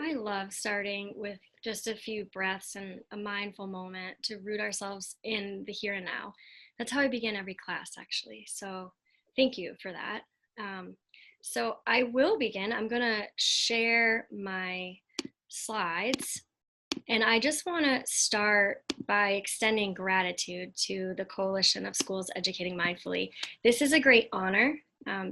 I love starting with just a few breaths and a mindful moment to root ourselves in the here and now. That's how I begin every class, actually. So thank you for that. Um, so I will begin. I'm going to share my slides. And I just want to start by extending gratitude to the Coalition of Schools Educating Mindfully. This is a great honor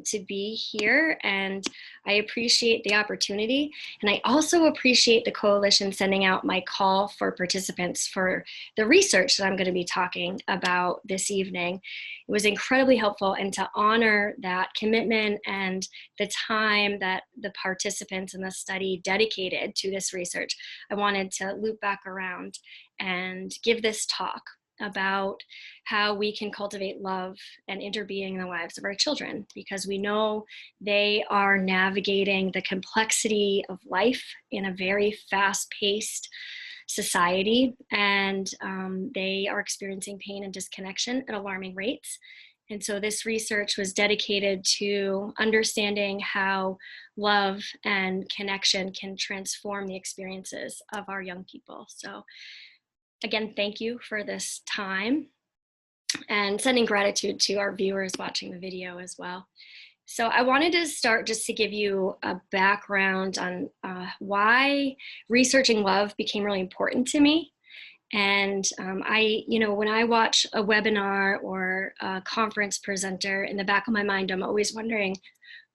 to be here, and I appreciate the opportunity. And I also appreciate the coalition sending out my call for participants for the research that I'm going to be talking about this evening. It was incredibly helpful, and to honor that commitment and the time that the participants in the study dedicated to this research, I wanted to loop back around and give this talk about how we can cultivate love and interbeing in the lives of our children, because we know they are navigating the complexity of life in a very fast-paced society, and they are experiencing pain and disconnection at alarming rates. And so this research was dedicated to understanding how love and connection can transform the experiences of our young people. So again, thank you for this time, and sending gratitude to our viewers watching the video as well. So I wanted to start just to give you a background on why researching love became really important to me. And when I watch a webinar or a conference presenter, in the back of my mind, I'm always wondering,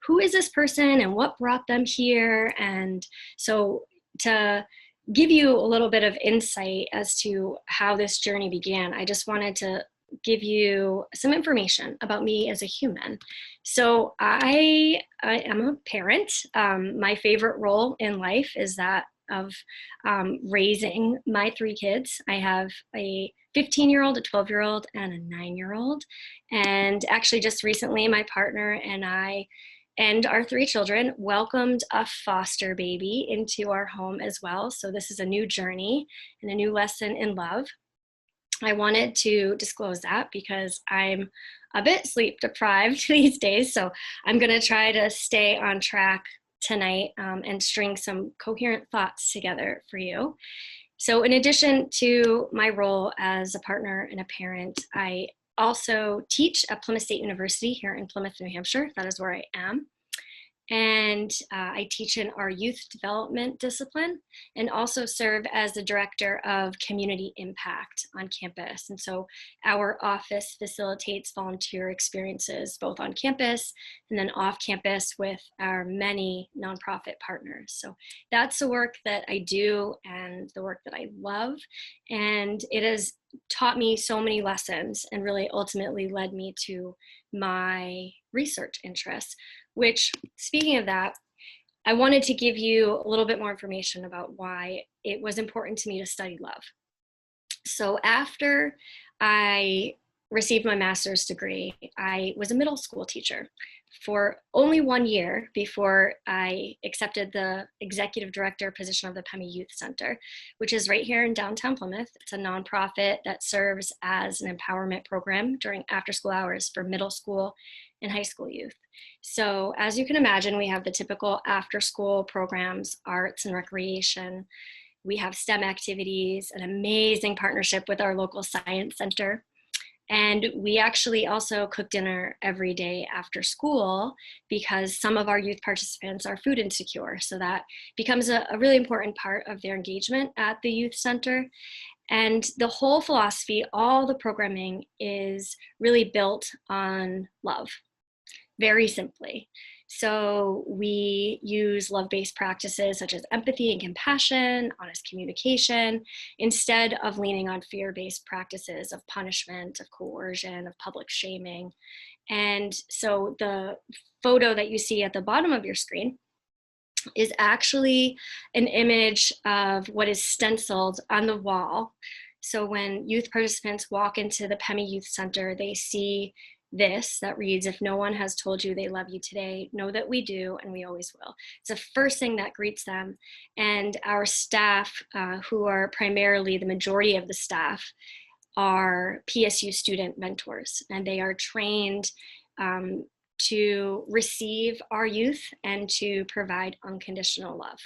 who is this person and what brought them here? And so to give you a little bit of insight as to how this journey began, I just wanted to give you some information about me as a human. So I am a parent. My favorite role in life is that of raising my three kids. I have a 15-year-old, a 12-year-old, and a 9-year-old. And actually just recently, my partner and I and our three children welcomed a foster baby into our home as well. So this is a new journey and a new lesson in love. I wanted to disclose that because I'm a bit sleep deprived these days. So I'm going to try to stay on track tonight and string some coherent thoughts together for you. So in addition to my role as a partner and a parent, I also teach at Plymouth State University here in Plymouth, New Hampshire. That is where I am. And I teach in our youth development discipline, and also serve as the director of community impact on campus. And so our office facilitates volunteer experiences both on campus and then off campus with our many nonprofit partners. So that's the work that I do and the work that I love. And it has taught me so many lessons and really ultimately led me to my research interests, which, speaking of that, I wanted to give you a little bit more information about why it was important to me to study love. So after I received my master's degree, I was a middle school teacher for only 1 year before I accepted the executive director position of the PEMI Youth Center, which is right here in downtown Plymouth. It's a nonprofit that serves as an empowerment program during after school hours for middle school and high school youth. So as you can imagine, we have the typical after school programs, arts and recreation. We have STEM activities, an amazing partnership with our local science center. And we actually also cook dinner every day after school because some of our youth participants are food insecure. So that becomes a really important part of their engagement at the youth center. And the whole philosophy, all the programming is really built on love, very simply. So we use love-based practices such as empathy and compassion, honest communication, instead of leaning on fear-based practices of punishment, of coercion, of public shaming. And so the photo that you see at the bottom of your screen is actually an image of what is stenciled on the wall. So when youth participants walk into the PEMI Youth Center, they see this that reads, "If no one has told you they love you today, know that we do, and we always will." It's the first thing that greets them. And our staff, who are primarily the majority of the staff, are PSU student mentors, and they are trained to receive our youth and to provide unconditional love.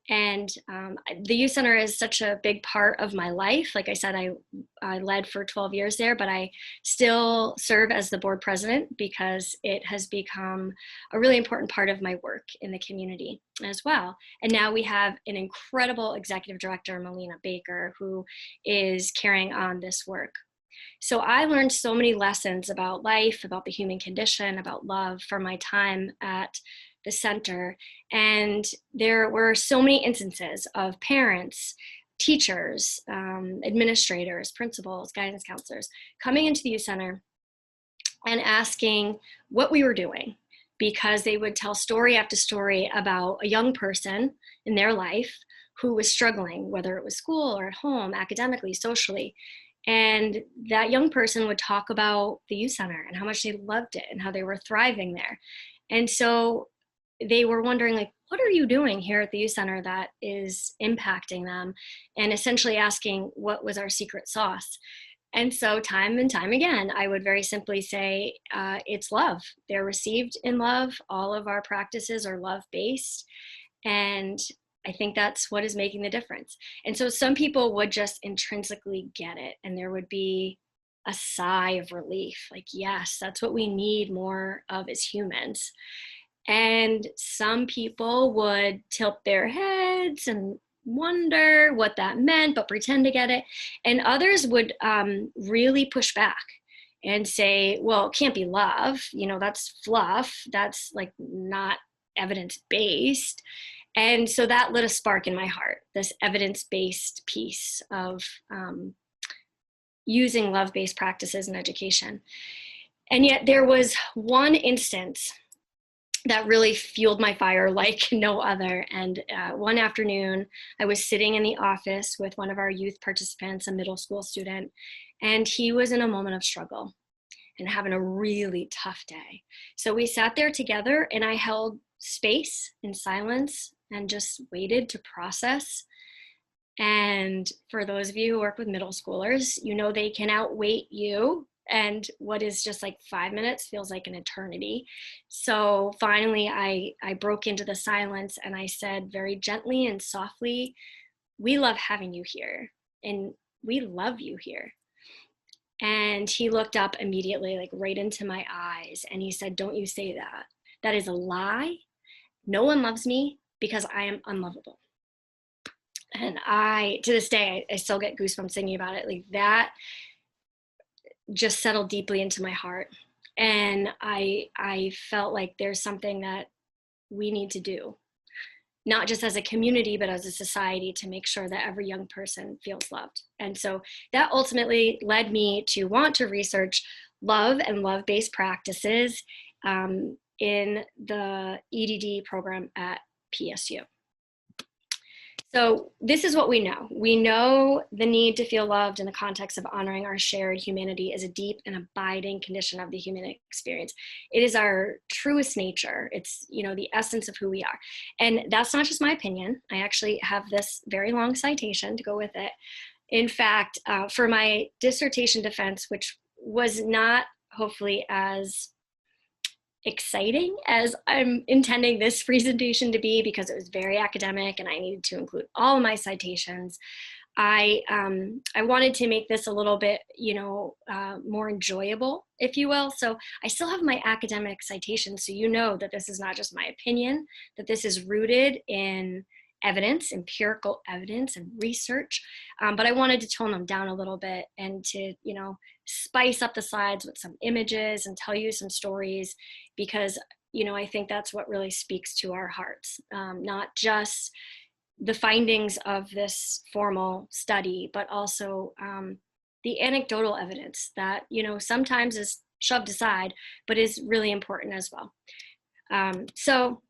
And the youth center is such a big part of my life. Like I said, I led for 12 years there, but I still serve as the board president because it has become a really important part of my work in the community as well. And now we have an incredible executive director, Melina Baker, who is carrying on this work. So I learned so many lessons about life, about the human condition, about love from my time at the center. And there were so many instances of parents, teachers, administrators, principals, guidance counselors coming into the youth center and asking what we were doing, because they would tell story after story about a young person in their life who was struggling, whether it was school or at home, academically, socially. And that young person would talk about the youth center and how much they loved it and how they were thriving there. And so they were wondering, like, what are you doing here at the youth center that is impacting them? And essentially asking what was our secret sauce. And so time and time again, I would very simply say, it's love. They're received in love. All of our practices are love-based. And I think that's what is making the difference. And so some people would just intrinsically get it, and there would be a sigh of relief, like, yes, that's what we need more of as humans. And some people would tilt their heads and wonder what that meant, but pretend to get it. And others would really push back and say, well, it can't be love. You know, that's fluff. That's like not evidence-based. And so that lit a spark in my heart, this evidence-based piece of using love-based practices in education. And yet there was one instance that really fueled my fire like no other. And one afternoon, I was sitting in the office with one of our youth participants, a middle school student, and he was in a moment of struggle and having a really tough day. So we sat there together, and I held space in silence and just waited to process. And for those of you who work with middle schoolers, you know they can outwait you. And what is just like 5 minutes feels like an eternity. So finally, I broke into the silence and I said very gently and softly, we love having you here and we love you here. And he looked up immediately, like right into my eyes. And he said, don't you say that. That is a lie. No one loves me because I am unlovable. And to this day, I still get goosebumps thinking about it. Like that just settled deeply into my heart. And I felt like there's something that we need to do, not just as a community, but as a society, to make sure that every young person feels loved. And so that ultimately led me to want to research love and love-based practices in the EDD program at PSU. So this is what we know. We know the need to feel loved in the context of honoring our shared humanity is a deep and abiding condition of the human experience. It is our truest nature. It's, you know, the essence of who we are. And that's not just my opinion. I actually have this very long citation to go with it. In fact, for my dissertation defense, which was not hopefully as exciting as I'm intending this presentation to be, because it was very academic and I needed to include all of my citations, I wanted to make this a little bit, you know, more enjoyable, if you will. So I still have my academic citations, so you know that this is not just my opinion, that this is rooted in evidence, empirical evidence and research. But I wanted to tone them down a little bit and to, you know, spice up the slides with some images and tell you some stories, because, you know, I think that's what really speaks to our hearts, not just the findings of this formal study, but also the anecdotal evidence that, you know, sometimes is shoved aside, but is really important as well. So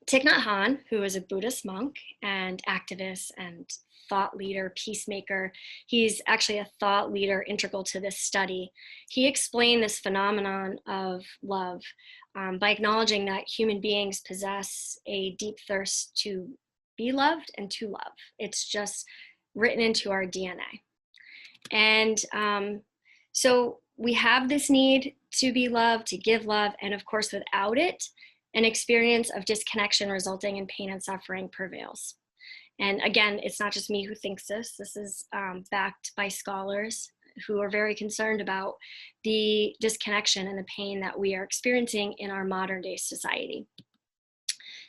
Thich Nhat Hanh, who is a Buddhist monk and activist and thought leader, peacemaker, he's actually a thought leader integral to this study. He explained this phenomenon of love by acknowledging that human beings possess a deep thirst to be loved and to love. It's just written into our DNA. And so we have this need to be loved, to give love, and of course, without it, an experience of disconnection resulting in pain and suffering prevails. And again, it's not just me who thinks this. This is backed by scholars who are very concerned about the disconnection and the pain that we are experiencing in our modern day society.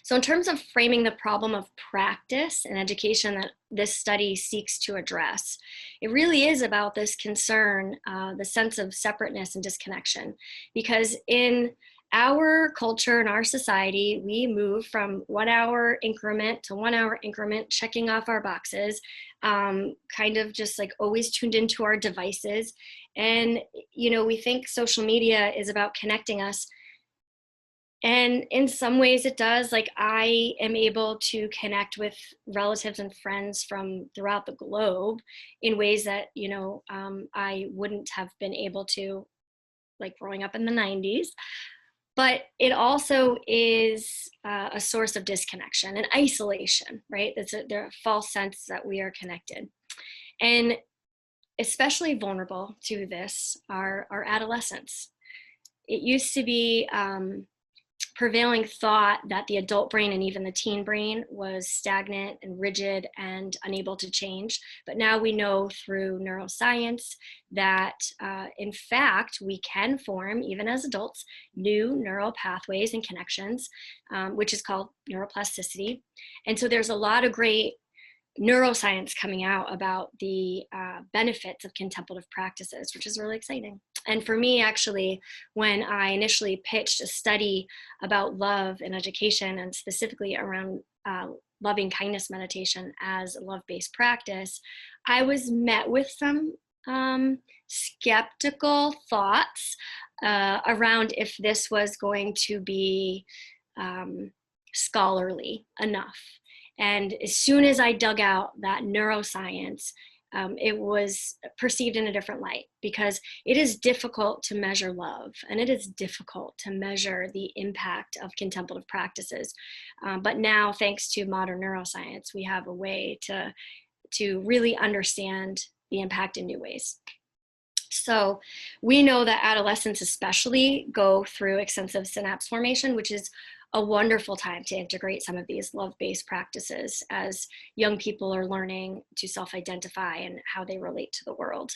So in terms of framing the problem of practice and education that this study seeks to address, it really is about this concern, the sense of separateness and disconnection. Because in our culture and our society, we move from 1 hour increment to 1 hour increment, checking off our boxes, kind of just like always tuned into our devices. And, you know, we think social media is about connecting us. And in some ways it does. Like, I am able to connect with relatives and friends from throughout the globe in ways that, you know, I wouldn't have been able to, like growing up in the 90s. But it also is a source of disconnection and isolation, right? There are false sense that we are connected. And especially vulnerable to this are adolescents. It used to be prevailing thought that the adult brain and even the teen brain was stagnant and rigid and unable to change. But now we know through neuroscience that in fact, we can form, even as adults, new neural pathways and connections, which is called neuroplasticity. And so there's a lot of great neuroscience coming out about the benefits of contemplative practices, which is really exciting. And for me, actually, when I initially pitched a study about love and education, and specifically around loving kindness meditation as a love-based practice, I was met with some skeptical thoughts around if this was going to be scholarly enough. And as soon as I dug out that neuroscience, it was perceived in a different light, because it is difficult to measure love, and it is difficult to measure the impact of contemplative practices. But now, thanks to modern neuroscience, we have a way to really understand the impact in new ways. So we know that adolescents especially go through extensive synapse formation, which is a wonderful time to integrate some of these love-based practices as young people are learning to self-identify and how they relate to the world.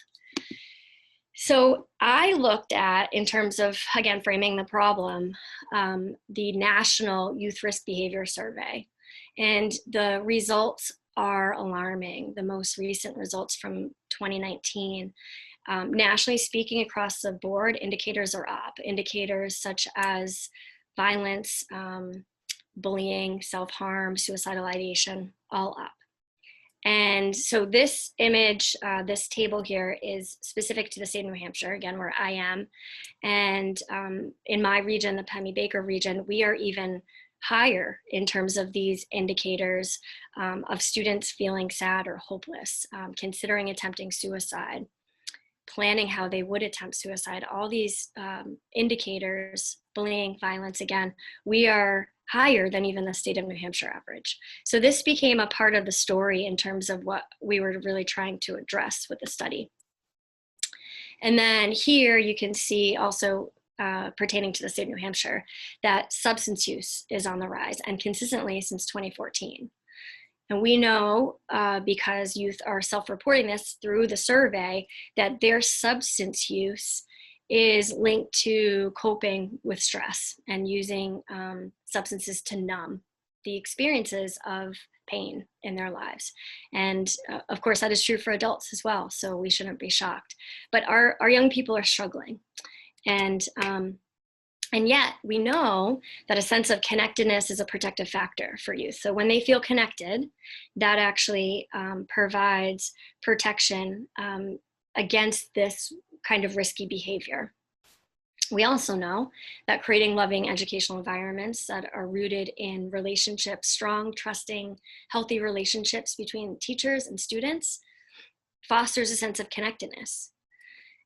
So I looked at, in terms of, again, framing the problem, the National Youth Risk Behavior Survey. And the results are alarming. The most recent results from 2019. Nationally speaking, across the board, indicators are up. Indicators such as violence, bullying, self-harm, suicidal ideation, all up. And so this image, this table here, is specific to the state of New Hampshire, again, where I am. And in my region, the Pemmy-Baker region, we are even higher in terms of these indicators of students feeling sad or hopeless, considering attempting suicide, planning how they would attempt suicide. All these indicators, bullying, violence, again, we are higher than even the state of New Hampshire average. So this became a part of the story in terms of what we were really trying to address with the study. And then here you can see also pertaining to the state of New Hampshire that substance use is on the rise, and consistently since 2014. And we know, because youth are self-reporting this through the survey, that their substance use is linked to coping with stress and using substances to numb the experiences of pain in their lives. And of course, that is true for adults as well, so we shouldn't be shocked. But our young people are struggling. And yet we know that a sense of connectedness is a protective factor for youth. So when they feel connected, that actually provides protection against this kind of risky behavior. We also know that creating loving educational environments that are rooted in relationships, strong, trusting, healthy relationships between teachers and students, fosters a sense of connectedness.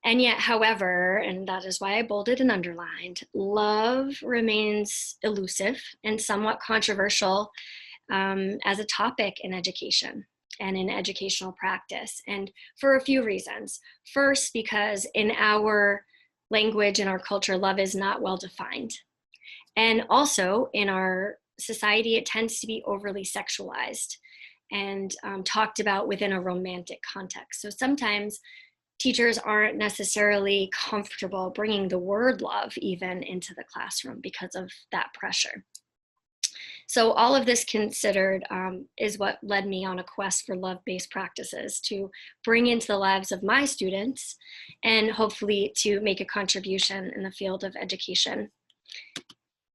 And yet, however, and that is why I bolded and underlined, love remains elusive and somewhat controversial as a topic in education and in educational practice, and for a few reasons. First, because in our language and our culture, love is not well defined. And also in our society, it tends to be overly sexualized. and talked about within a romantic context. So sometimes teachers aren't necessarily comfortable bringing the word love even into the classroom because of that pressure. So all of this considered is what led me on a quest for love-based practices to bring into the lives of my students and hopefully to make a contribution in the field of education.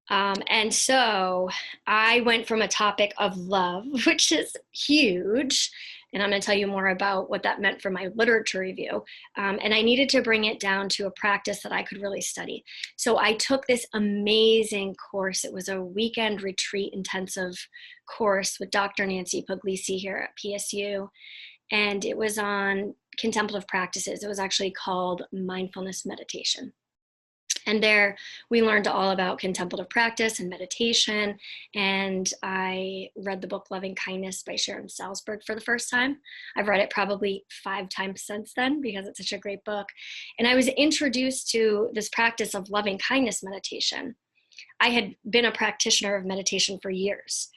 And so I went from a topic of love, which is huge, and I'm going to tell you more about what that meant for my literature review. And I needed to bring it down to a practice that I could really study. So I took this amazing course. It was a weekend retreat intensive course with Dr. Nancy Puglisi here at PSU. And it was on contemplative practices. It was actually called mindfulness meditation. And there we learned all about contemplative practice and meditation. And I read the book Loving Kindness by Sharon Salzberg for the first time. I've read it probably 5 times since then because it's such a great book. And I was introduced to this practice of loving kindness meditation. I had been a practitioner of meditation for years.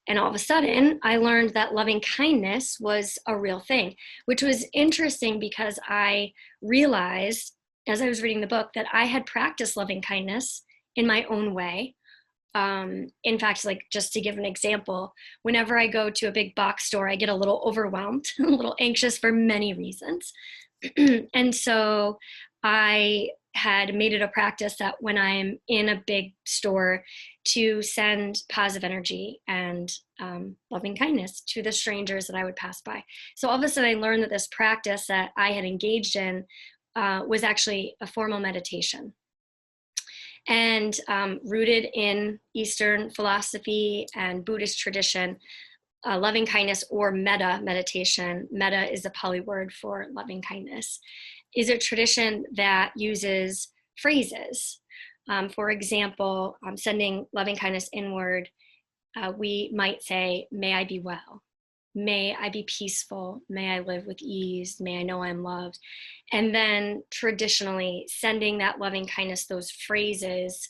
And all of a sudden, I learned that loving kindness was a real thing, which was interesting because I realized as I was reading the book that I had practiced loving kindness in my own way. In fact, like just to give an example, whenever I go to a big box store, I get a little overwhelmed, a little anxious for many reasons. And so I had made it a practice that when I'm in a big store to send positive energy and loving kindness to the strangers that I would pass by. So all of a sudden I learned that this practice that I had engaged in was actually a formal meditation and rooted in Eastern philosophy and Buddhist tradition. Loving kindness, or metta meditation, metta is a Pali word for loving kindness, is a tradition that uses phrases. For example, sending loving kindness inward, we might say, may I be well. May I be peaceful. May I live with ease. May I know I'm loved. And then traditionally sending that loving kindness, those phrases,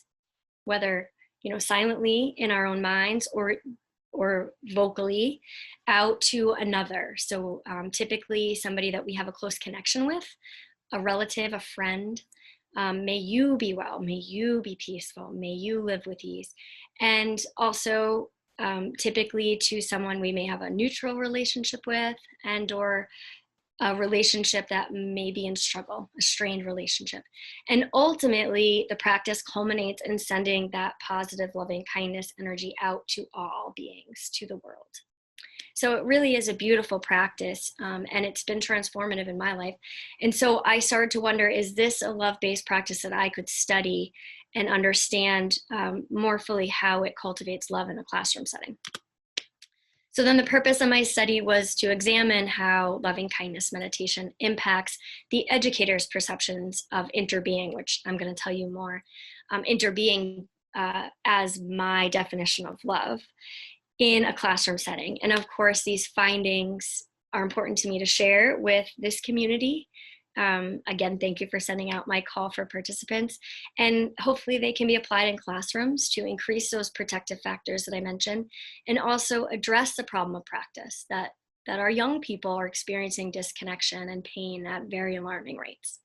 whether silently in our own minds or vocally out to another. So typically somebody that we have a close connection with, a relative, a friend. May you be well. May you be peaceful. May you live with ease. And also typically to someone we may have a neutral relationship with, and or a relationship that may be in struggle, a strained relationship. And ultimately, the practice culminates in sending that positive, loving kindness energy out to all beings, to the world. So it really is a beautiful practice, and it's been transformative in my life. And so I started to wonder, is this a love-based practice that I could study and understand more fully how it cultivates love in a classroom setting? So then the purpose of my study was to examine how loving kindness meditation impacts the educator's perceptions of interbeing, which I'm going to tell you more. Interbeing as my definition of love in a classroom setting. And of course, these findings are important to me to share with this community. Again, thank you for sending out my call for participants. And hopefully they can be applied in classrooms to increase those protective factors that I mentioned, and also address the problem of practice that our young people are experiencing disconnection and pain at very alarming rates.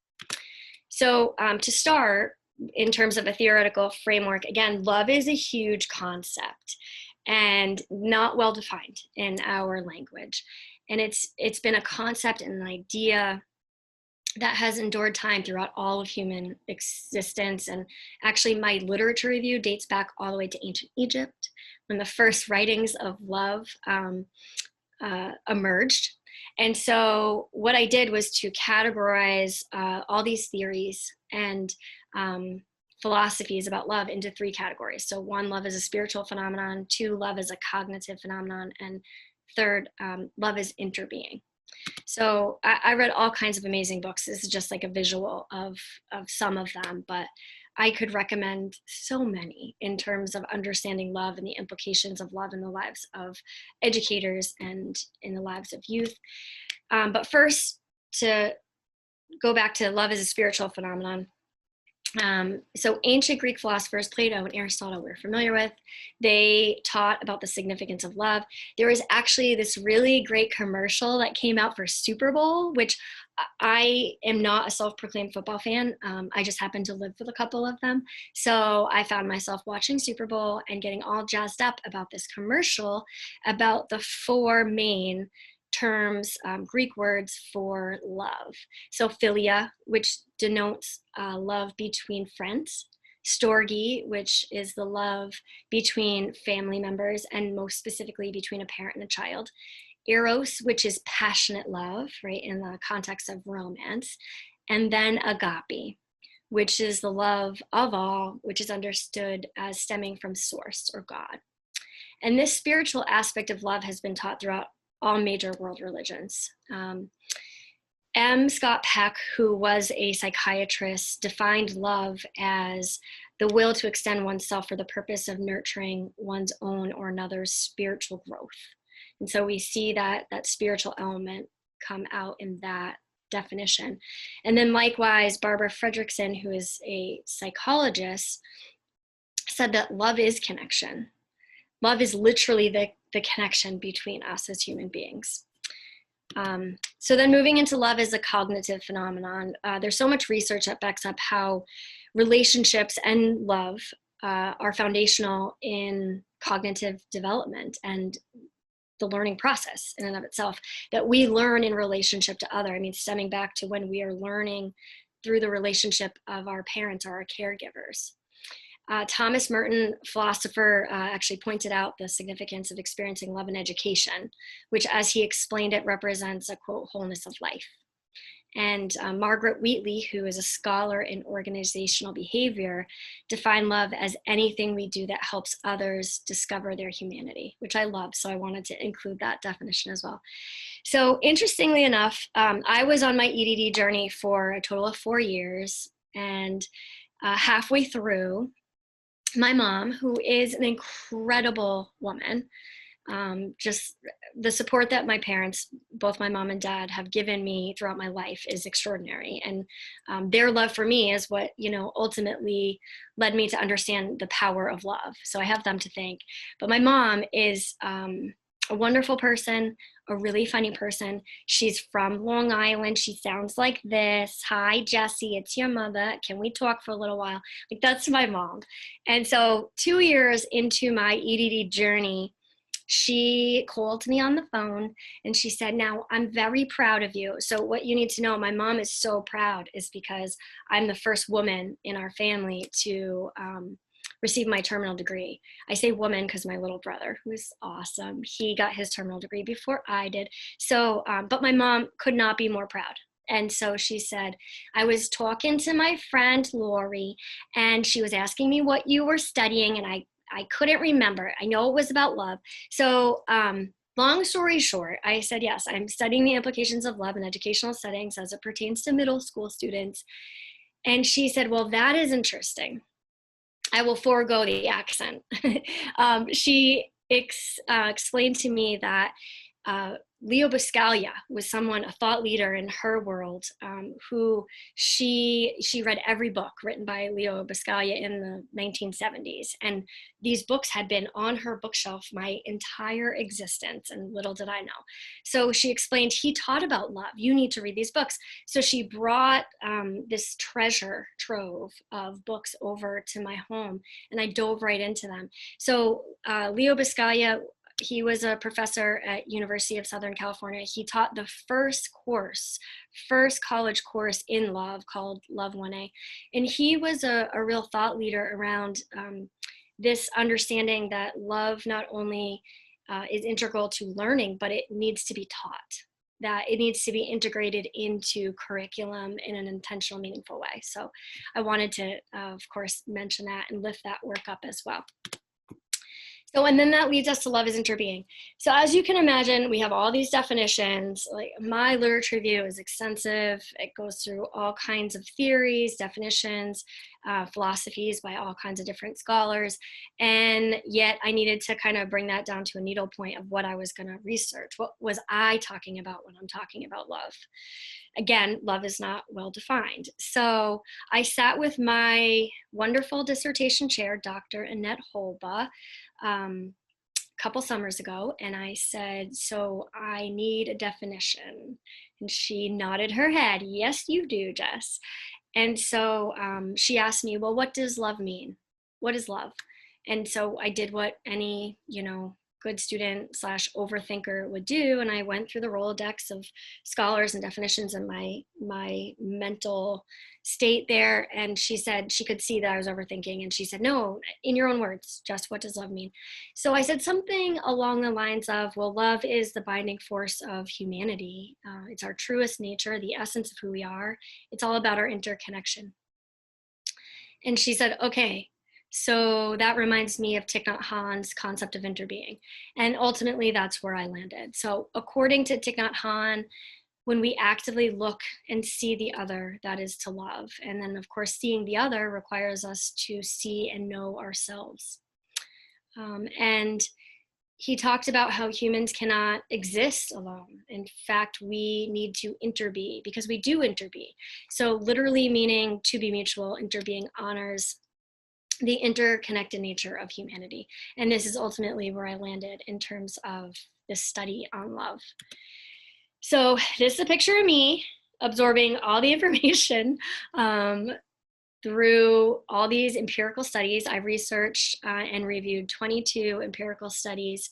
So to start, in terms of a theoretical framework, again, love is a huge concept and not well defined in our language. And it's been a concept and an idea that has endured time throughout all of human existence. And actually my literature review dates back all the way to ancient Egypt, when the first writings of love emerged. And so what I did was to categorize all these theories and philosophies about love into 3 categories. So 1, love is a spiritual phenomenon; 2, love is a cognitive phenomenon; and 3rd, love is interbeing. So I read all kinds of amazing books. This is just like a visual of some of them, but I could recommend so many in terms of understanding love and the implications of love in the lives of educators and in the lives of youth. But first, to go back to love as a spiritual phenomenon, So ancient Greek philosophers, Plato and Aristotle, we're familiar with, they taught about the significance of love. There was actually this really great commercial that came out for Super Bowl, which I am not a self-proclaimed football fan. I just happened to live with a couple of them. So I found myself watching Super Bowl and getting all jazzed up about this commercial about the four main terms, Greek words for love. So philia, which denotes love between friends. Storge, which is the love between family members and most specifically between a parent and a child. Eros, which is passionate love, right, in the context of romance. And then agape, which is the love of all, which is understood as stemming from source or God. And this spiritual aspect of love has been taught throughout all major world religions. M. Scott Peck, who was a psychiatrist, defined love as the will to extend oneself for the purpose of nurturing one's own or another's spiritual growth. And so we see that spiritual element come out in that definition. And then likewise, Barbara Fredrickson, who is a psychologist, said that love is connection. Love is literally the connection between us as human beings. So then moving into love as a cognitive phenomenon, there's so much research that backs up how relationships and love are foundational in cognitive development and the learning process in and of itself, that we learn in relationship to other. I mean, stemming back to when we are learning through the relationship of our parents or our caregivers. Thomas Merton, philosopher, actually pointed out the significance of experiencing love in education, which, as he explained it, represents a, quote, wholeness of life. And Margaret Wheatley, who is a scholar in organizational behavior, defined love as anything we do that helps others discover their humanity, which I love. So I wanted to include that definition as well. So interestingly enough, I was on my EDD journey for a total of 4 years, and halfway through, my mom, who is an incredible woman, just the support that my parents, both my mom and dad, have given me throughout my life is extraordinary. And their love for me is what, ultimately led me to understand the power of love. So I have them to thank. But my mom is a wonderful person, a really funny person. She's from Long Island. She sounds like this. Hi, Jessie, it's your mother. Can we talk for a little while? Like, that's my mom. And so 2 years into my EDD journey, she called me on the phone and she said, now, I'm very proud of you. So what you need to know, my mom is so proud, is because I'm the first woman in our family to receive my terminal degree. I say woman because my little brother, who's awesome, he got his terminal degree before I did. So, but my mom could not be more proud. And so she said, I was talking to my friend Lori, and she was asking me what you were studying, and I couldn't remember. I know it was about love. So long story short, I said, yes, I'm studying the implications of love in educational settings as it pertains to middle school students. And she said, well, that is interesting. I will forego the accent. She explained to me that Leo Buscaglia was someone, a thought leader in her world, who she read every book written by Leo Buscaglia in the 1970s. And these books had been on her bookshelf my entire existence, and little did I know. So she explained, he taught about love. You need to read these books. So she brought this treasure trove of books over to my home, and I dove right into them. So Leo Buscaglia, he was a professor at University of Southern California. He taught the first college course in love called Love 1A. And he was a real thought leader around this understanding that love not only is integral to learning, but it needs to be taught, that it needs to be integrated into curriculum in an intentional, meaningful way. So I wanted to, of course, mention that and lift that work up as well. So, and then that leads us to love is interbeing. So as you can imagine, we have all these definitions. Like, my literature review is extensive. It goes through all kinds of theories, definitions. philosophies by all kinds of different scholars. And yet I needed to kind of bring that down to a needle point of what I was going to research. What was I talking about when I'm talking about love? Again, love is not well defined. So I sat with my wonderful dissertation chair, Dr. Annette Holba, couple summers ago, and I said, so I need a definition. And she nodded her head. Yes, you do, Jess. And so she asked me, well, what does love mean? What is love? And so I did what any, good student slash overthinker would do. And I went through the Rolodex of scholars and definitions in my mental state there. And she said she could see that I was overthinking. And she said, no, in your own words, Jess, what does love mean? So I said something along the lines of, well, love is the binding force of humanity. It's our truest nature, the essence of who we are. It's all about our interconnection. And she said, okay, so that reminds me of Thich Nhat Hanh's concept of interbeing. And ultimately, that's where I landed. So according to Thich Nhat Hanh, when we actively look and see the other, that is to love. And then, of course, seeing the other requires us to see and know ourselves. And he talked about how humans cannot exist alone. In fact, we need to interbe because we do interbe. So literally meaning to be mutual, interbeing honors the interconnected nature of humanity. And this is ultimately where I landed in terms of this study on love. So this is a picture of me absorbing all the information through all these empirical studies. I researched and reviewed 22 empirical studies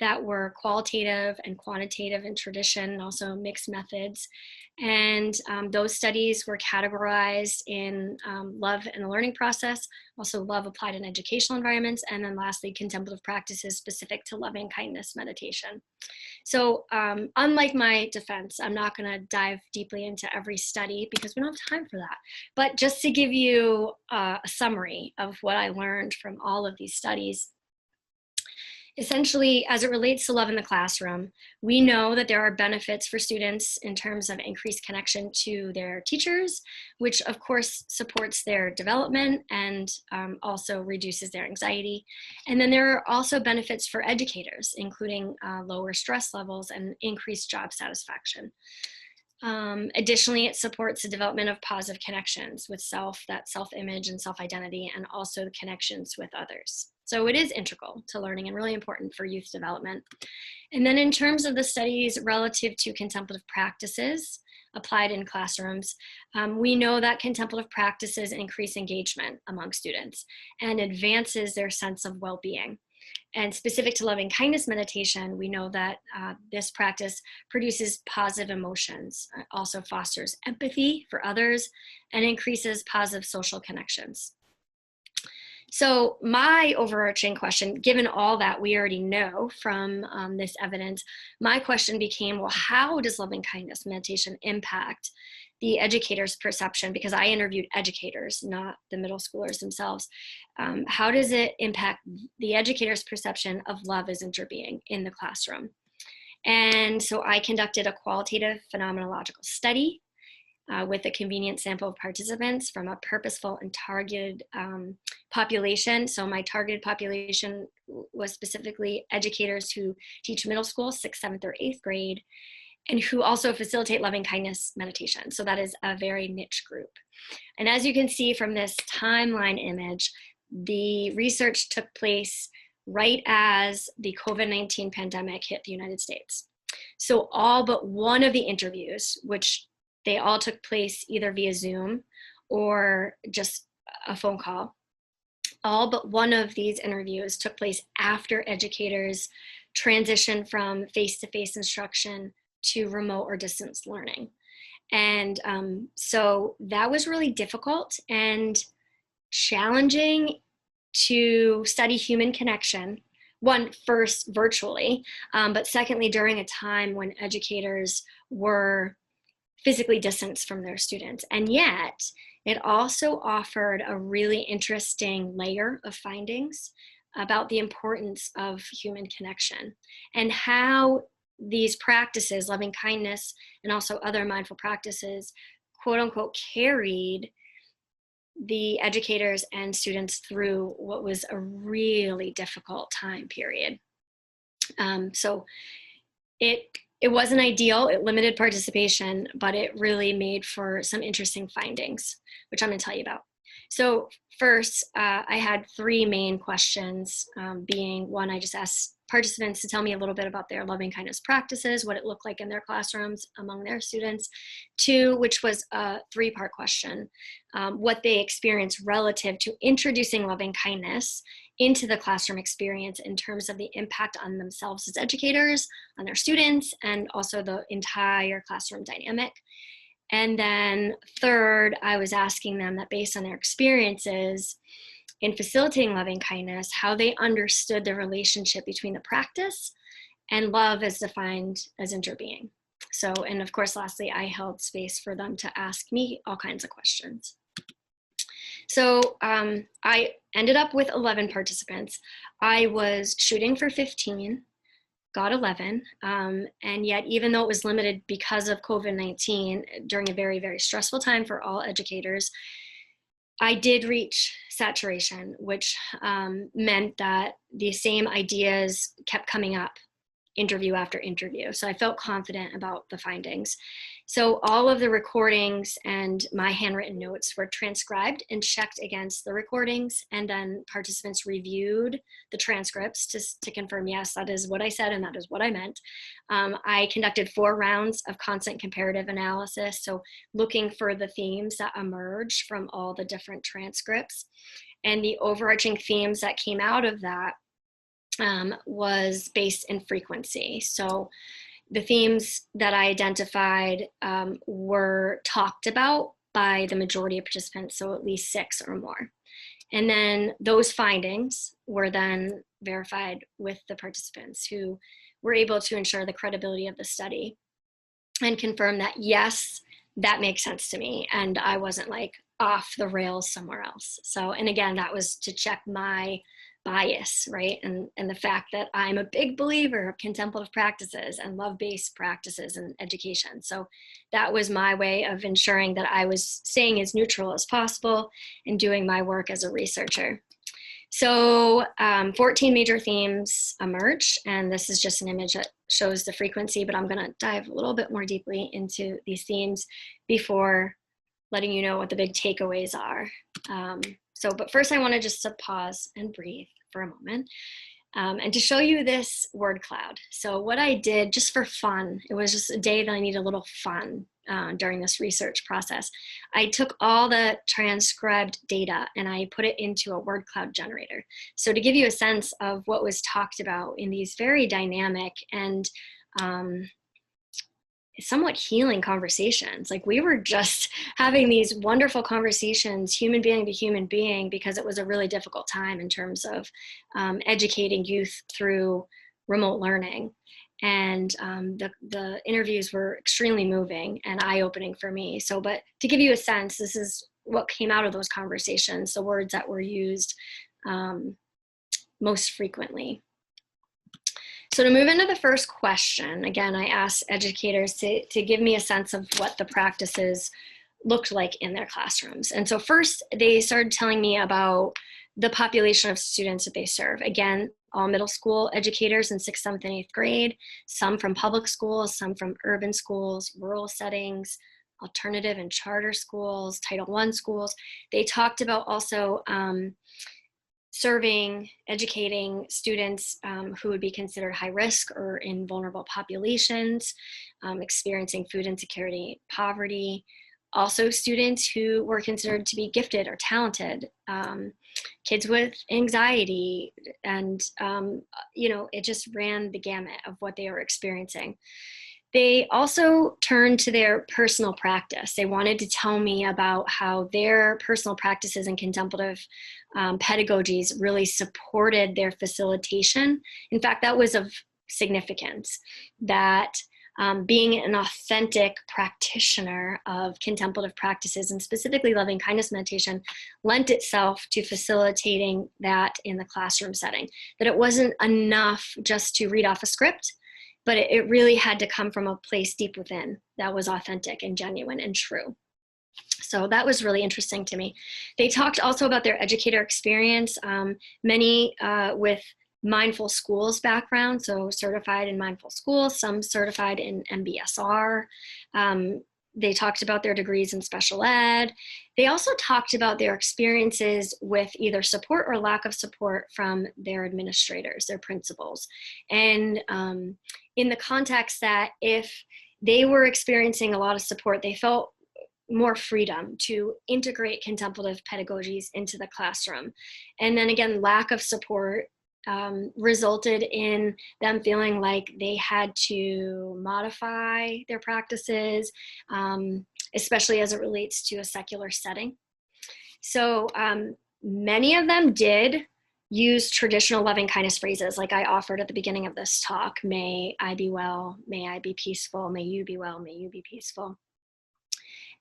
that were qualitative and quantitative in tradition, and also mixed methods. And those studies were categorized in love and the learning process, also love applied in educational environments, and then lastly, contemplative practices specific to loving kindness meditation. So unlike my defense, I'm not going to dive deeply into every study because we don't have time for that. But just to give you a summary of what I learned from all of these studies, essentially, as it relates to love in the classroom, we know that there are benefits for students in terms of increased connection to their teachers, which of course supports their development and also reduces their anxiety. And then there are also benefits for educators, including lower stress levels and increased job satisfaction. Additionally, it supports the development of positive connections with that self-image and self-identity, and also the connections with others. So it is integral to learning and really important for youth development. And then in terms of the studies relative to contemplative practices applied in classrooms, we know that contemplative practices increase engagement among students and advances their sense of well-being. And specific to loving kindness meditation, we know that this practice produces positive emotions, also fosters empathy for others, and increases positive social connections. So my overarching question, given all that we already know from this evidence, my question became, well, how does loving kindness meditation impact the educator's perception? Because I interviewed educators, not the middle schoolers themselves. How does it impact the educator's perception of love as interbeing in the classroom? And so I conducted a qualitative phenomenological study with a convenient sample of participants from a purposeful and targeted population. So my targeted population was specifically educators who teach middle school, 6th, 7th, or 8th grade, and who also facilitate loving kindness meditation. So that is a very niche group. And as you can see from this timeline image, the research took place right as the COVID-19 pandemic hit the United States. So all but one of the interviews, which they all took place either via Zoom or just a phone call, all but one of these interviews took place after educators transitioned from face-to-face instruction to remote or distance learning. And so that was really difficult and challenging to study human connection. One, first virtually, but secondly, during a time when educators were physically distanced from their students. And yet, it also offered a really interesting layer of findings about the importance of human connection and how these practices, loving kindness and also other mindful practices, quote unquote, carried the educators and students through what was a really difficult time period. So it wasn't ideal, it limited participation, but it really made for some interesting findings, which I'm gonna tell you about. So first, I had three main questions, being one, I just asked participants to tell me a little bit about their loving kindness practices, what it looked like in their classrooms among their students. Two, which was a three-part question, what they experienced relative to introducing loving kindness into the classroom experience in terms of the impact on themselves as educators, on their students, and also the entire classroom dynamic. And then third, I was asking them that based on their experiences in facilitating loving kindness, how they understood the relationship between the practice and love as defined as interbeing. So, and of course, lastly, I held space for them to ask me all kinds of questions. So I ended up with 11 participants. I was shooting for 15, got 11, and yet even though it was limited because of COVID-19 during a very, very stressful time for all educators, I did reach saturation, which meant that the same ideas kept coming up interview after interview. So I felt confident about the findings. So all of the recordings and my handwritten notes were transcribed and checked against the recordings, and then participants reviewed the transcripts to confirm, yes, that is what I said and that is what I meant. I conducted 4 rounds of constant comparative analysis, so looking for the themes that emerged from all the different transcripts. And the overarching themes that came out of that was based in frequency. So the themes that I identified were talked about by the majority of participants, so at least 6 or more. And then those findings were then verified with the participants, who were able to ensure the credibility of the study and confirm that, yes, that makes sense to me, and I wasn't like off the rails somewhere else. So, and again, that was to check my bias, right? And the fact that I'm a big believer of contemplative practices and love-based practices in education. So that was my way of ensuring that I was staying as neutral as possible and doing my work as a researcher. So 14 major themes emerged, and this is just an image that shows the frequency, but I'm gonna dive a little bit more deeply into these themes before letting you know what the big takeaways are. But first I wanted just to pause and breathe for a moment and to show you this word cloud. So what I did just for fun, it was just a day that I needed a little fun during this research process. I took all the transcribed data and I put it into a word cloud generator. So to give you a sense of what was talked about in these very dynamic and somewhat healing conversations. Like, we were just having these wonderful conversations, human being to human being, because it was a really difficult time in terms of educating youth through remote learning. And the interviews were extremely moving and eye-opening for me. So, but to give you a sense, this is what came out of those conversations, the words that were used most frequently. So to move into the first question, again, I asked educators to give me a sense of what the practices looked like in their classrooms. And so first, they started telling me about the population of students that they serve. Again, all middle school educators in 6th, 7th, and 8th grade, some from public schools, some from urban schools, rural settings, alternative and charter schools, Title I schools. They talked about also serving, educating students who would be considered high risk or in vulnerable populations, experiencing food insecurity, poverty. Also students who were considered to be gifted or talented, kids with anxiety, and it just ran the gamut of what they were experiencing. They also turned to their personal practice. They wanted to tell me about how their personal practices and contemplative pedagogies really supported their facilitation. In fact, that was of significance, that being an authentic practitioner of contemplative practices, and specifically loving kindness meditation, lent itself to facilitating that in the classroom setting. That it wasn't enough just to read off a script, but it really had to come from a place deep within that was authentic and genuine and true. So that was really interesting to me. They talked also about their educator experience, many with mindful schools background, so certified in mindful schools, some certified in MBSR. They talked about their degrees in special ed. They also talked about their experiences with either support or lack of support from their administrators, their principals. And in the context that if they were experiencing a lot of support, they felt more freedom to integrate contemplative pedagogies into the classroom. And then again, lack of support resulted in them feeling like they had to modify their practices, especially as it relates to a secular setting. So many of them did use traditional loving kindness phrases like I offered at the beginning of this talk. May I be well, may I be peaceful, may you be well, may you be peaceful.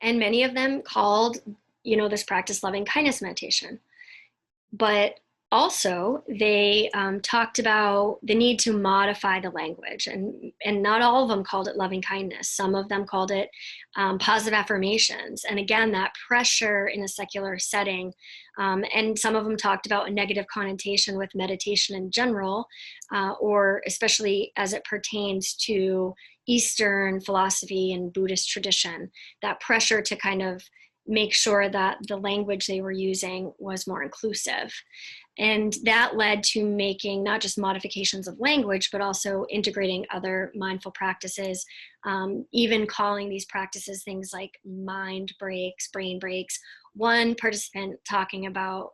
And many of them called, this practice loving kindness meditation. But also they talked about the need to modify the language, and not all of them called it loving kindness. Some of them called it positive affirmations. And again, that pressure in a secular setting. And some of them talked about a negative connotation with meditation in general, or especially as it pertains to Eastern philosophy and Buddhist tradition, that pressure to kind of make sure that the language they were using was more inclusive. And that led to making not just modifications of language, but also integrating other mindful practices, even calling these practices things like mind breaks, brain breaks. One participant talking about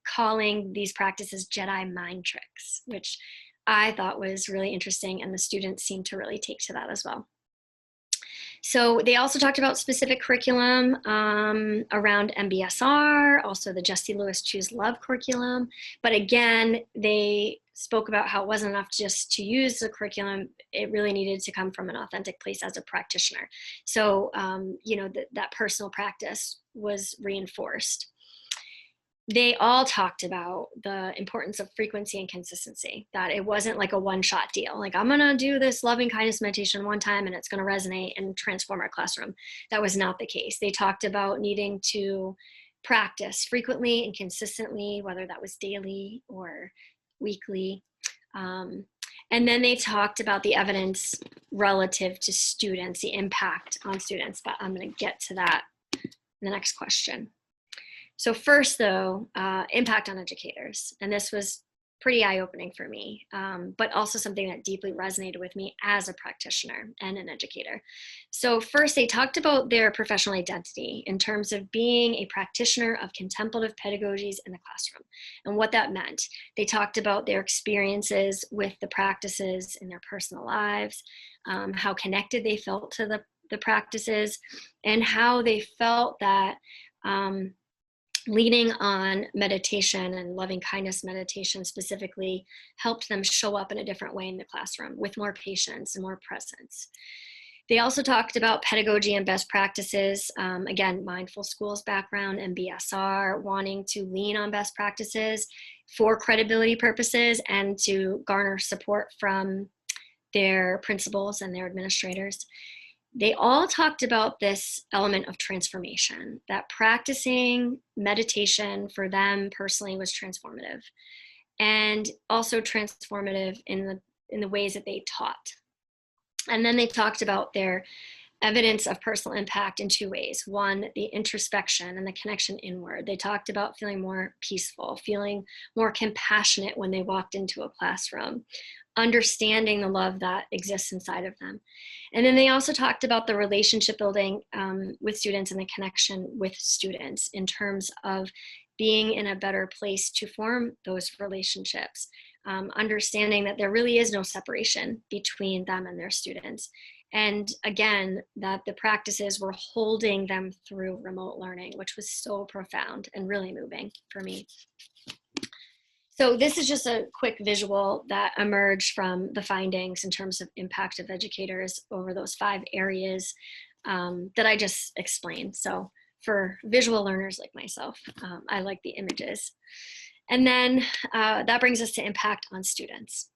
calling these practices Jedi mind tricks, which I thought was really interesting, and the students seemed to really take to that as well. So they also talked about specific curriculum around MBSR, also the Justy Lewis Choose Love curriculum. But again, they spoke about how it wasn't enough just to use the curriculum. It really needed to come from an authentic place as a practitioner. So, that personal practice was reinforced. They all talked about the importance of frequency and consistency, that it wasn't like a one-shot deal. Like, I'm gonna do this loving kindness meditation one time and it's gonna resonate and transform our classroom. That was not the case. They talked about needing to practice frequently and consistently, whether that was daily or weekly. And then they talked about the evidence relative to students, the impact on students, but I'm gonna get to that in the next question. So first, though, impact on educators. And this was pretty eye-opening for me, but also something that deeply resonated with me as a practitioner and an educator. So first, they talked about their professional identity in terms of being a practitioner of contemplative pedagogies in the classroom and what that meant. They talked about their experiences with the practices in their personal lives, how connected they felt to the practices, and how they felt that leaning on meditation and loving kindness meditation specifically helped them show up in a different way in the classroom with more patience and more presence. They also talked about pedagogy and best practices. Again, mindful schools background and MBSR, wanting to lean on best practices for credibility purposes and to garner support from their principals and their administrators. They all talked about this element of transformation, that practicing meditation for them personally was transformative, and also transformative in the ways that they taught. And then they talked about their evidence of personal impact in two ways. One, the introspection and the connection inward. They talked about feeling more peaceful, feeling more compassionate when they walked into a classroom, understanding the love that exists inside of them. And then they also talked about the relationship building with students and the connection with students in terms of being in a better place to form those relationships, understanding that there really is no separation between them and their students. And again, that the practices were holding them through remote learning, which was so profound and really moving for me. So this is just a quick visual that emerged from the findings in terms of impact of educators over those 5 areas that I just explained. So for visual learners like myself, I like the images. And then that brings us to impact on students.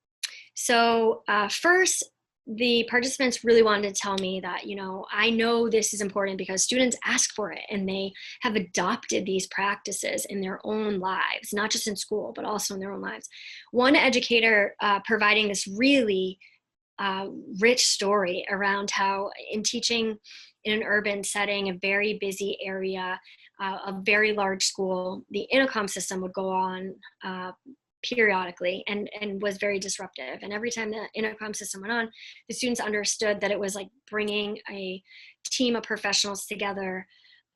So first, the participants really wanted to tell me that, you know, I know this is important because students ask for it and they have adopted these practices in their own lives, not just in school, but also in their own lives. One educator providing this really rich story around how in teaching in an urban setting, a very busy area, a very large school, the intercom system would go on periodically and was very disruptive. And every time the intercom system went on, the students understood that it was like bringing a team of professionals together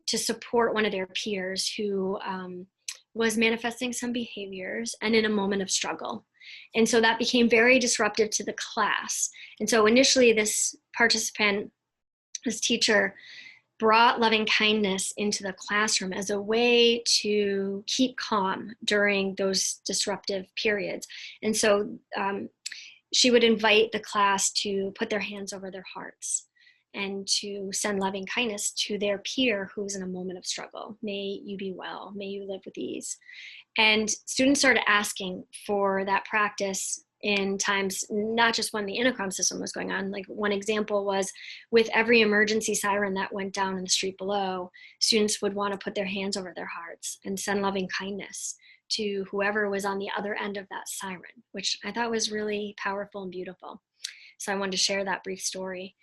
to support one of their peers who was manifesting some behaviors and in a moment of struggle. And so that became very disruptive to the class. And so initially this participant, this teacher, brought loving kindness into the classroom as a way to keep calm during those disruptive periods. And so she would invite the class to put their hands over their hearts and to send loving kindness to their peer who's in a moment of struggle. May you be well, may you live with ease. And students started asking for that practice in times, not just when the intercom system was going on. Like one example was with every emergency siren that went down in the street below, students would want to put their hands over their hearts and send loving kindness to whoever was on the other end of that siren, which I thought was really powerful and beautiful. So I wanted to share that brief story.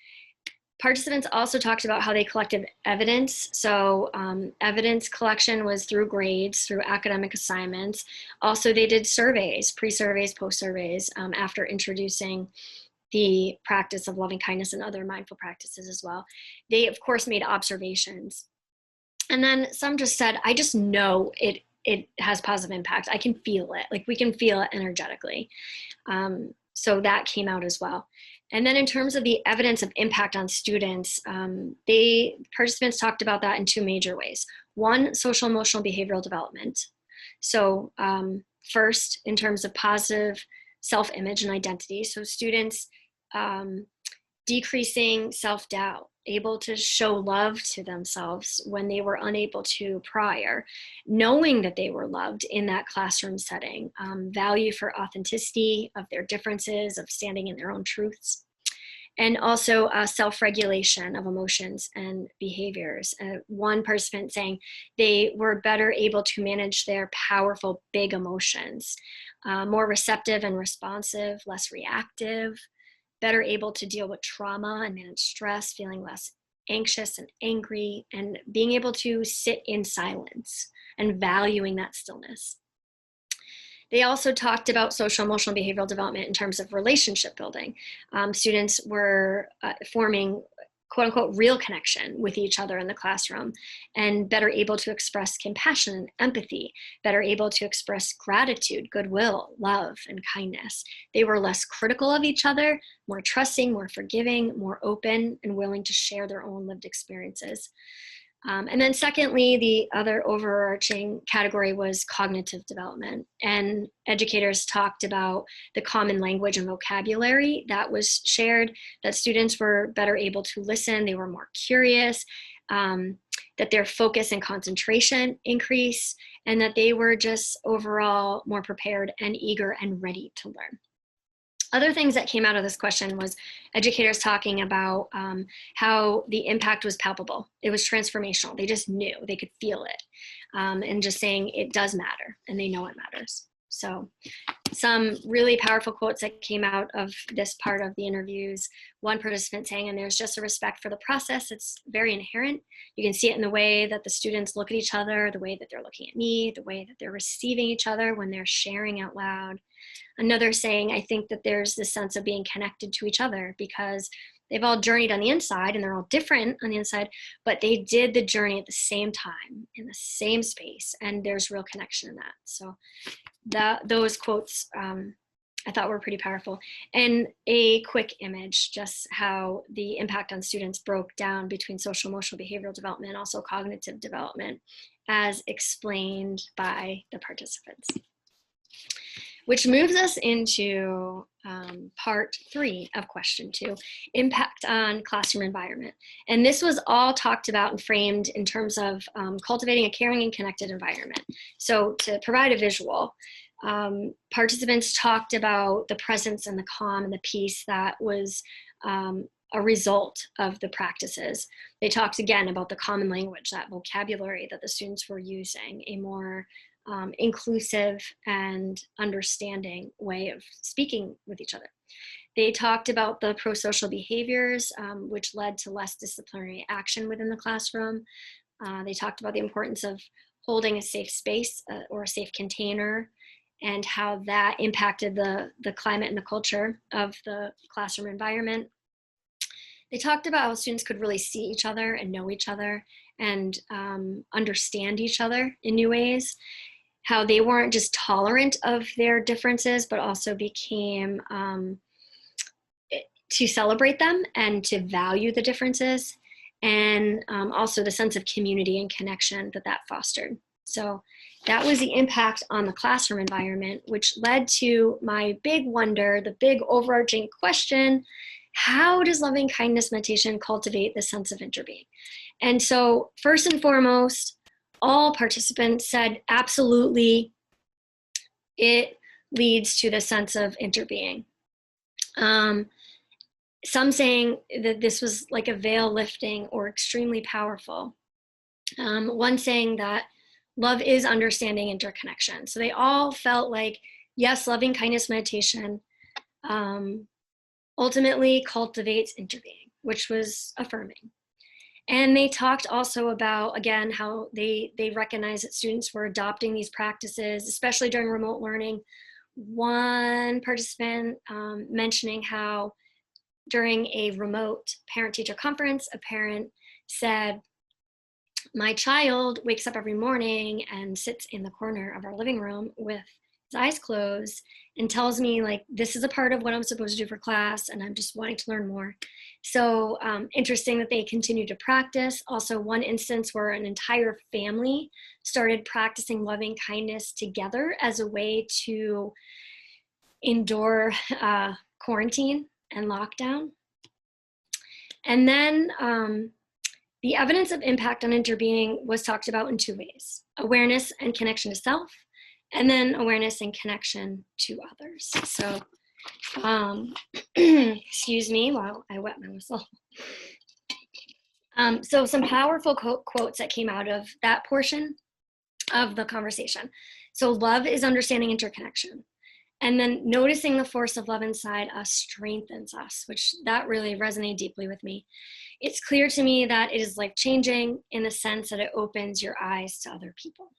Participants also talked about how they collected evidence. So evidence collection was through grades, through academic assignments. Also, they did surveys, pre-surveys, post-surveys, after introducing the practice of loving kindness and other mindful practices as well. They, of course, made observations. And then some just said, I just know it has positive impact. I can feel it. Like we can feel it energetically. So that came out as well. And then in terms of the evidence of impact on students, participants talked about that in two major ways. One, social, emotional, behavioral development. So first, in terms of positive self-image and identity. So students decreasing self-doubt, able to show love to themselves when they were unable to prior, knowing that they were loved in that classroom setting, value for authenticity of their differences, of standing in their own truths, and also self-regulation of emotions and behaviors. One participant saying they were better able to manage their powerful, big emotions, more receptive and responsive, less reactive, better able to deal with trauma and manage stress, feeling less anxious and angry, and being able to sit in silence and valuing that stillness. They also talked about social, emotional, behavioral development in terms of relationship building. Students were forming quote unquote real connection with each other in the classroom and better able to express compassion and empathy, better able to express gratitude, goodwill, love, and kindness. They were less critical of each other, more trusting, more forgiving, more open, and willing to share their own lived experiences. And then secondly, the other overarching category was cognitive development. And educators talked about the common language and vocabulary that was shared, that students were better able to listen, they were more curious, that their focus and concentration increased, and that they were just overall more prepared and eager and ready to learn. Other things that came out of this question was educators talking about how the impact was palpable. It was transformational. They just knew, they could feel it. And just saying it does matter and they know it matters. So some really powerful quotes that came out of this part of the interviews. One participant saying, and there's just a respect for the process. It's very inherent. You can see it in the way that the students look at each other, the way that they're looking at me, the way that they're receiving each other when they're sharing out loud. Another saying, I think that there's this sense of being connected to each other because they've all journeyed on the inside and they're all different on the inside, but they did the journey at the same time in the same space, and there's real connection in that. So those quotes I thought were pretty powerful. And a quick image, just how the impact on students broke down between social, emotional, behavioral development, and also cognitive development, as explained by the participants. Which moves us into part 3 of question 2, impact on classroom environment. And this was all talked about and framed in terms of cultivating a caring and connected environment. So to provide a visual, Participants talked about the presence and the calm and the peace that was a result of the practices. They talked again about the common language, that vocabulary that the students were using, a more inclusive and understanding way of speaking with each other. They talked about the pro-social behaviors, which led to less disciplinary action within the classroom. They talked about the importance of holding a safe space or a safe container, and how that impacted the climate and the culture of the classroom environment. They talked about how students could really see each other and know each other and understand each other in new ways, how they weren't just tolerant of their differences, but also became to celebrate them and to value the differences, and also the sense of community and connection that that fostered. So that was the impact on the classroom environment, which led to my big wonder, the big overarching question: how does loving kindness meditation cultivate the sense of interbeing? And so first and foremost, all participants said absolutely it leads to the sense of interbeing. Some saying that this was like a veil lifting or extremely powerful. One saying that love is understanding interconnection. So they all felt like, yes, loving kindness meditation ultimately cultivates interbeing, which was affirming. And they talked also about, again, how they recognize that students were adopting these practices, especially during remote learning. One participant mentioning how during a remote parent-teacher conference, a parent said, my child wakes up every morning and sits in the corner of our living room with his eyes closed and tells me, like, this is a part of what I'm supposed to do for class, and I'm just wanting to learn more. So interesting that they continue to practice. Also, one instance where an entire family started practicing loving kindness together as a way to endure quarantine and lockdown. And then the evidence of impact on interbeing was talked about in two ways: awareness and connection to self, and then awareness and connection to others. So, excuse me while I wet my whistle. So some powerful quotes that came out of that portion of the conversation. So love is understanding interconnection. And then noticing the force of love inside us strengthens us, which that really resonated deeply with me. It's clear to me that it is life-changing in the sense that it opens your eyes to other people.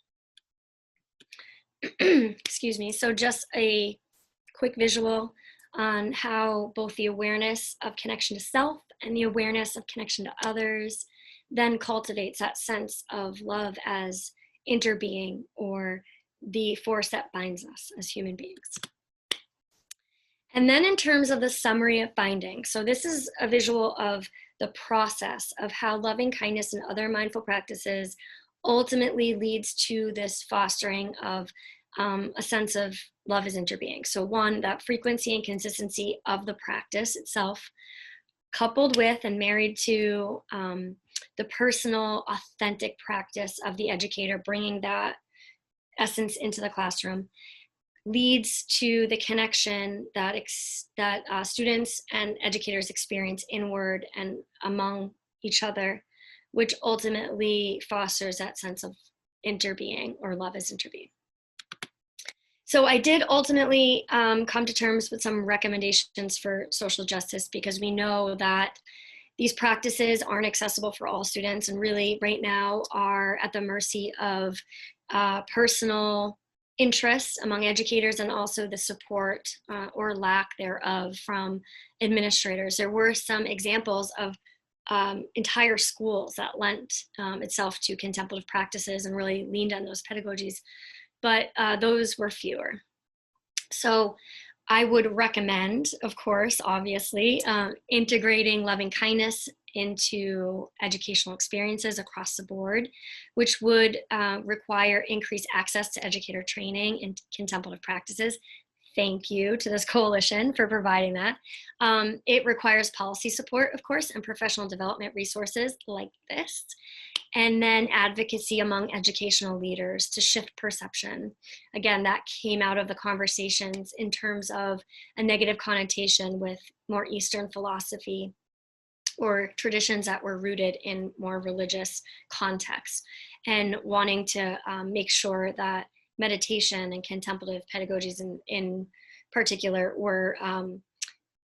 Excuse me. So just a quick visual on how both the awareness of connection to self and the awareness of connection to others then cultivates that sense of love as interbeing, or the force that binds us as human beings. And then in terms of the summary of binding, so this is a visual of the process of how loving kindness and other mindful practices ultimately leads to this fostering of a sense of love as interbeing. So one, that frequency and consistency of the practice itself, coupled with and married to the personal, authentic practice of the educator, bringing that essence into the classroom, leads to the connection that students and educators experience inward and among each other, which ultimately fosters that sense of interbeing, or love as interbeing. So I did ultimately come to terms with some recommendations for social justice, because we know that these practices aren't accessible for all students, and really right now are at the mercy of personal interests among educators, and also the support or lack thereof from administrators. There were some examples of entire schools that lent itself to contemplative practices and really leaned on those pedagogies, but those were fewer. So I would recommend, of course, obviously, integrating loving kindness into educational experiences across the board, which would require increased access to educator training and contemplative practices. Thank you to this coalition for providing that. It requires policy support, of course, and professional development resources like this, and then advocacy among educational leaders to shift perception. Again, that came out of the conversations in terms of a negative connotation with more Eastern philosophy or traditions that were rooted in more religious contexts, and wanting to make sure that meditation and contemplative pedagogies in particular were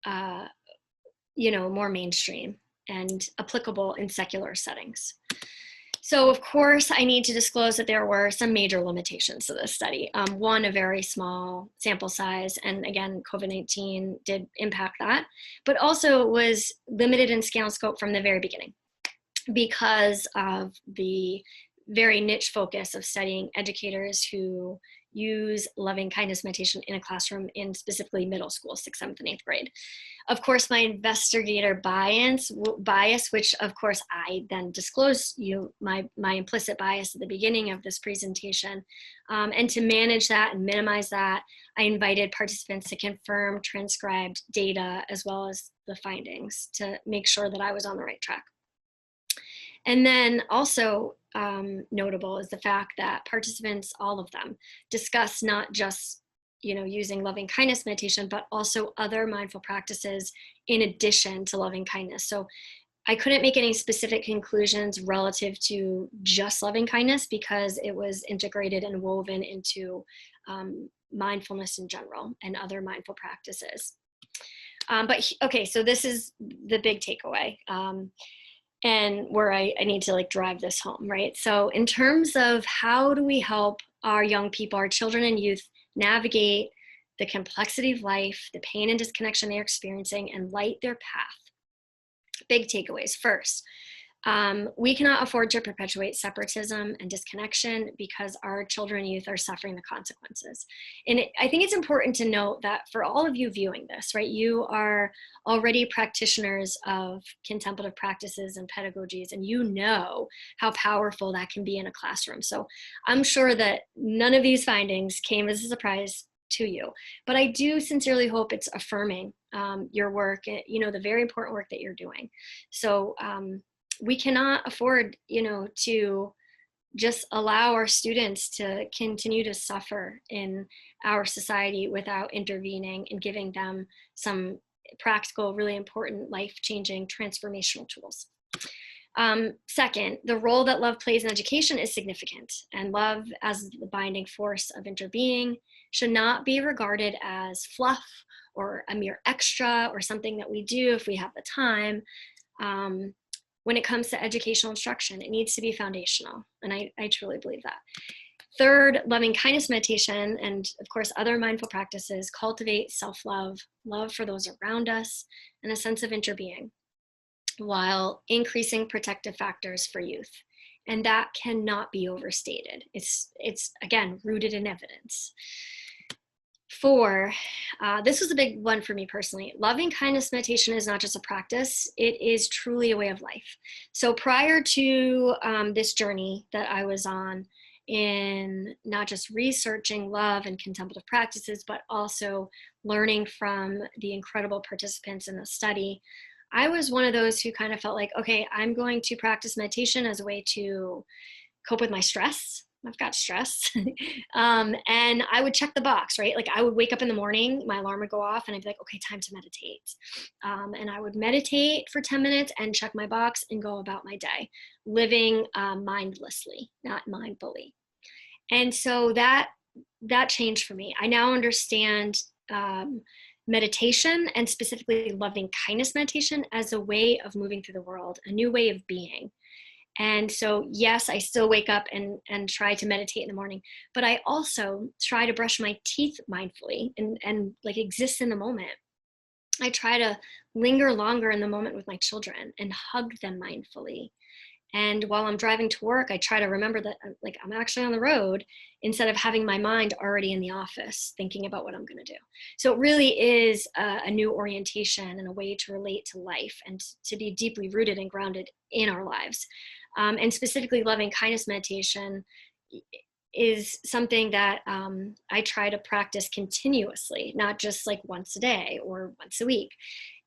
more mainstream and applicable in secular settings. So of course, I need to disclose that there were some major limitations to this study. One, a very small sample size, and again, COVID-19 did impact that, but also was limited in scale and scope from the very beginning because of the very niche focus of studying educators who use loving kindness meditation in a classroom in specifically middle school, 6th, 7th, and 8th grade. Of course, my investigator bias, which of course I then disclosed my implicit bias at the beginning of this presentation. And to manage that and minimize that, I invited participants to confirm transcribed data as well as the findings to make sure that I was on the right track. And then also notable is the fact that participants, all of them, discuss not just using loving kindness meditation, but also other mindful practices in addition to loving kindness. So I couldn't make any specific conclusions relative to just loving kindness because it was integrated and woven into mindfulness in general and other mindful practices. Okay, so this is the big takeaway. And where I need to drive this home, right? So in terms of how do we help our young people, our children and youth navigate the complexity of life, the pain and disconnection they're experiencing, and light their path. Big takeaways. First, we cannot afford to perpetuate separatism and disconnection because our children and youth are suffering the consequences. And I think it's important to note that for all of you viewing this, right, you are already practitioners of contemplative practices and pedagogies, and you know how powerful that can be in a classroom. So I'm sure that none of these findings came as a surprise to you, but I do sincerely hope it's affirming your work, the very important work that you're doing. So we cannot afford, to just allow our students to continue to suffer in our society without intervening and giving them some practical, really important, life-changing, transformational tools. Second, the role that love plays in education is significant, and love as the binding force of interbeing should not be regarded as fluff or a mere extra or something that we do if we have the time. When it comes to educational instruction, it needs to be foundational, and I truly believe that. Third, loving kindness meditation and of course other mindful practices cultivate self-love, love for those around us, and a sense of interbeing, while increasing protective factors for youth. And that cannot be overstated. It's again, rooted in evidence. Four, this was a big one for me personally. Loving kindness meditation is not just a practice, it is truly a way of life. So prior to this journey that I was on in not just researching love and contemplative practices, but also learning from the incredible participants in the study, I was one of those who kind of felt like, okay, I'm going to practice meditation as a way to cope with my stress. I've got stress. And I would check the box, right? Like I would wake up in the morning, my alarm would go off and I'd be like, okay, time to meditate. And I would meditate for 10 minutes and check my box and go about my day, living mindlessly, not mindfully. And so that changed for me. I now understand meditation, and specifically loving kindness meditation, as a way of moving through the world, a new way of being. And so, yes, I still wake up and try to meditate in the morning, but I also try to brush my teeth mindfully and like exist in the moment. I try to linger longer in the moment with my children and hug them mindfully. And while I'm driving to work, I try to remember that like I'm actually on the road instead of having my mind already in the office thinking about what I'm going to do. So it really is a new orientation and a way to relate to life and to be deeply rooted and grounded in our lives. And specifically loving kindness meditation, is something that I try to practice continuously, not just like once a day or once a week.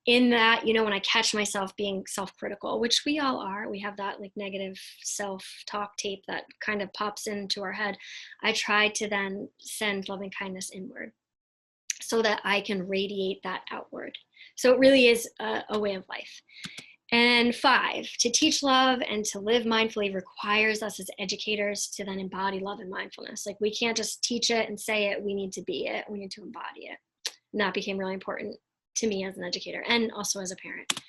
In that, you know, when I catch myself being self-critical, which we all are, we have that like negative self-talk tape that kind of pops into our head. I try to then send loving kindness inward so that I can radiate that outward. So it really is a way of life. And 5, to teach love and to live mindfully requires us as educators to then embody love and mindfulness. Like we can't just teach it and say it, we need to be it, we need to embody it. And that became really important to me as an educator and also as a parent.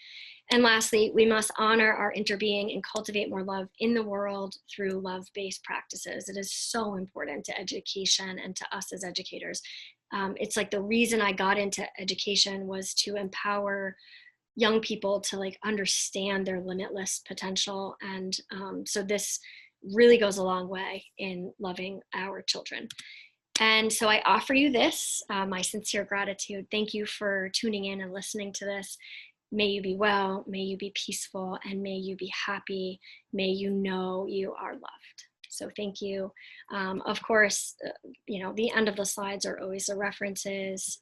And lastly, we must honor our interbeing and cultivate more love in the world through love-based practices. It is so important to education and to us as educators. It's like the reason I got into education was to empower young people to like understand their limitless potential. And so this really goes a long way in loving our children. And so I offer you this, my sincere gratitude. Thank you for tuning in and listening to this. May you be well, may you be peaceful, and may you be happy. May you know you are loved. So thank you. Of course, you know, the end of the slides are always the references.